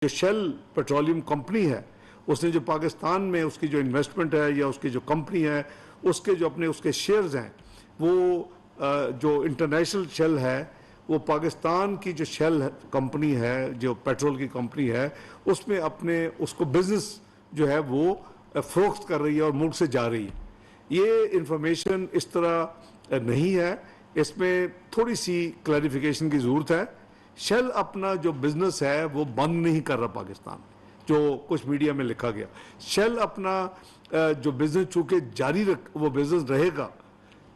जो shell petroleum company है उसने जो पाकिस्तान में उसकी जो इन्वेस्टमेंट है या उसकी जो कंपनी है उसके जो अपने उसके शेयर्स हैं वो जो इंटरनेशनल शेल है वो पाकिस्तान की जो शेल कंपनी है जो पेट्रोल की कंपनी है उसमें अपने उसको बिजनेस जो है वो फरोख्त कर रही है और मुल्क से जा रही है। ये इंफॉर्मेशन इस तरह नहीं है, इसमें थोड़ी सी क्लैरिफिकेशन की ज़रूरत है। शेल अपना जो बिजनेस है वो बंद नहीं कर रहा पाकिस्तान, जो कुछ मीडिया में लिखा गया। शेल अपना जो बिजनेस चूंकि जारी वो बिजनेस रहेगा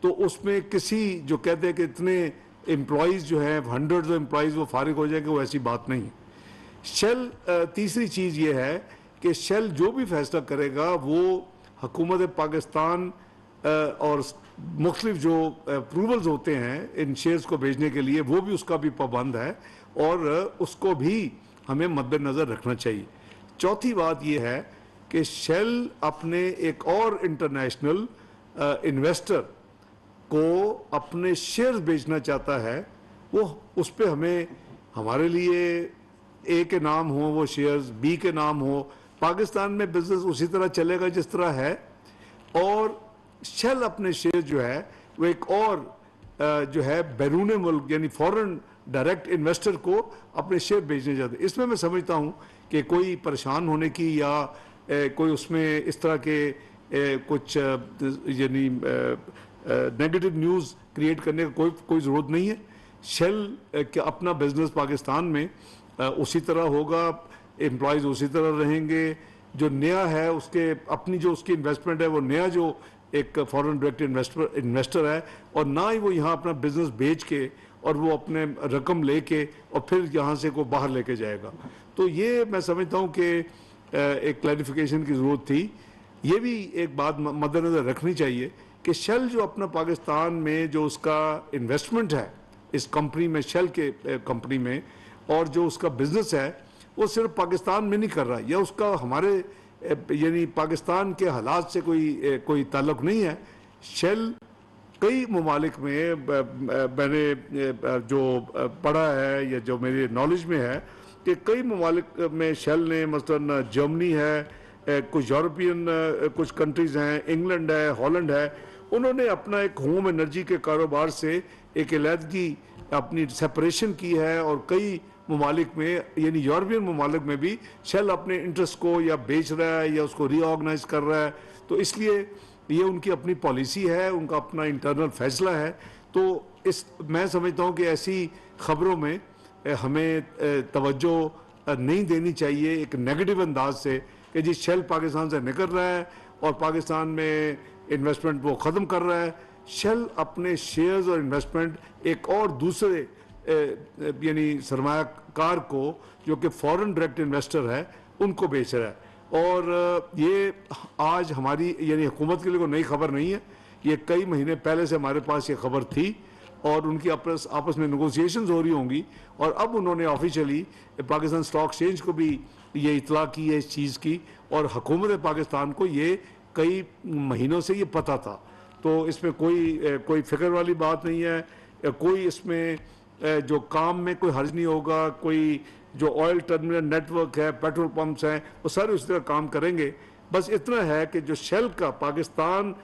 तो उसमें किसी जो कहते हैं कि इतने एम्प्लॉयज़ जो हैं हंड्रेड्स ऑफ एम्प्लॉयज़ वो फारिग हो जाएंगे, वो ऐसी बात नहीं है। शेल तीसरी चीज़ ये है कि शेल जो भी फैसला करेगा वो हुकूमत पाकिस्तान और मुख्तलिफ जो अप्रूवल्स होते हैं इन शेयर्स को भेजने के लिए वो भी उसका भी पाबंद है और उसको भी हमें मद्देनज़र रखना चाहिए। चौथी बात यह है कि शेल अपने एक और इंटरनेशनल इन्वेस्टर को अपने शेयर्स बेचना चाहता है, वो उस पर हमें हमारे लिए ए के नाम हो वो शेयर्स, बी के नाम हो, पाकिस्तान में बिजनेस उसी तरह चलेगा जिस तरह है। और शेल अपने शेयर जो है वो एक और जो है बैरून मुल्क यानी फॉरेन डायरेक्ट इन्वेस्टर को अपने शेयर बेचने जाते हैं। इसमें मैं समझता हूँ कि कोई परेशान होने की या कोई उसमें इस तरह के कुछ यानी नेगेटिव न्यूज़ क्रिएट करने का कोई ज़रूरत नहीं है। शेल के अपना बिजनेस पाकिस्तान में उसी तरह होगा, एम्प्लॉयज़ उसी तरह रहेंगे। जो नया है उसके अपनी जो उसकी इन्वेस्टमेंट है वो नया जो एक फॉरेन डायरेक्ट इन्वेस्टर है और ना ही वो यहाँ अपना बिजनेस बेच के और वो अपने रकम लेके और फिर यहाँ से को बाहर लेके जाएगा। तो ये मैं समझता हूँ कि एक क्लैरिफिकेशन की ज़रूरत थी। ये भी एक बात मद्देनज़र रखनी चाहिए कि शेल जो अपना पाकिस्तान में जो उसका इन्वेस्टमेंट है इस कंपनी में, शेल के कंपनी में, और जो उसका बिजनेस है वो सिर्फ पाकिस्तान में नहीं कर रहा या उसका हमारे यानी पाकिस्तान के हालात से कोई ताल्लुक नहीं है। शेल कई ममालिक में मैंने जो पढ़ा है या जो मेरे नॉलेज में है कि कई ममालिक में शेल ने मसलन जर्मनी है, कुछ यूरोपियन कुछ कंट्रीज़ हैं, इंग्लैंड है, हॉलैंड है, उन्होंने अपना एक होम एनर्जी के कारोबार से एक अलहदगी अपनी सेपरेशन की है और कई ममालिक में यानी यूरोपियन ममालिक में भी शेल अपने इंटरेस्ट को या बेच रहा है या उसको रीऑर्गेनाइज कर रहा है। तो इसलिए ये उनकी अपनी पॉलिसी है, उनका अपना इंटरनल फैसला है। तो मैं समझता हूँ कि ऐसी ख़बरों में हमें तवज्जो नहीं देनी चाहिए एक नेगेटिव अंदाज से कि जी शेल पाकिस्तान से निकल रहा है और पाकिस्तान में इन्वेस्टमेंट वो ख़त्म कर रहा है। शेल अपने शेयर्स और इन्वेस्टमेंट एक और दूसरे यानी सरमायाकार को जो कि फॉरेन डायरेक्ट इन्वेस्टर है उनको बेच रहा है। और ये आज हमारी यानी हुकूमत के लिए कोई नई खबर नहीं है, ये कई महीने पहले से हमारे पास ये खबर थी और उनकी आपस में नेगोशिएशंस हो रही होंगी और अब उन्होंने ऑफिशियली पाकिस्तान स्टॉक एक्सचेंज को भी ये इतला की है इस चीज़ की और हुकूमत पाकिस्तान को ये कई महीनों से ये पता था। तो इसमें कोई फिक्र वाली बात नहीं है, कोई इसमें जो काम में कोई हर्ज नहीं होगा। कोई जो ऑयल टर्मिनल नेटवर्क है, पेट्रोल पंप्स हैं, वो सारे उसी तरह काम करेंगे। बस इतना है कि जो शेल पाकिस्तान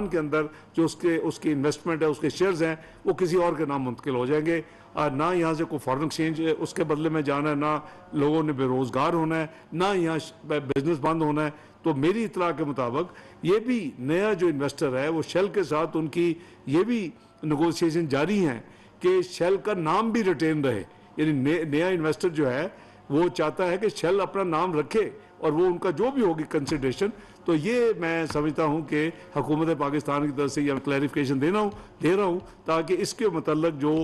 के अंदर जो उसकी इन्वेस्टमेंट है, उसके शेयर्स हैं, वो किसी और के नाम मुंतकिल हो जाएंगे। ना यहाँ से कोई फॉरेन एक्सचेंज उसके बदले में जाना है, ना लोगों ने बेरोज़गार होना है, ना यहाँ बिजनेस बंद होना है। तो मेरी इतला के मुताबिक ये भी नया जो इन्वेस्टर है वो शेल के साथ उनकी ये भी नेगोशिएशन जारी हैं कि शेल का नाम भी रिटेन रहे। यानी नया इन्वेस्टर जो है वो चाहता है कि शेल अपना नाम रखे और वो उनका जो भी होगी कंसिडरेशन। तो ये मैं समझता हूँ कि हुकूमत पाकिस्तान की तरफ से यह क्लैरिफिकेशन दे रहा हूँ ताकि इसके मतलब जो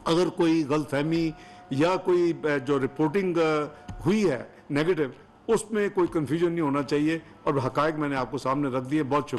अगर कोई गलतफहमी या कोई जो रिपोर्टिंग हुई है नेगेटिव उसमें कोई कन्फ्यूजन नहीं होना चाहिए। और हकायक मैंने आपको सामने रख दिए। बहुत शुक्रिया।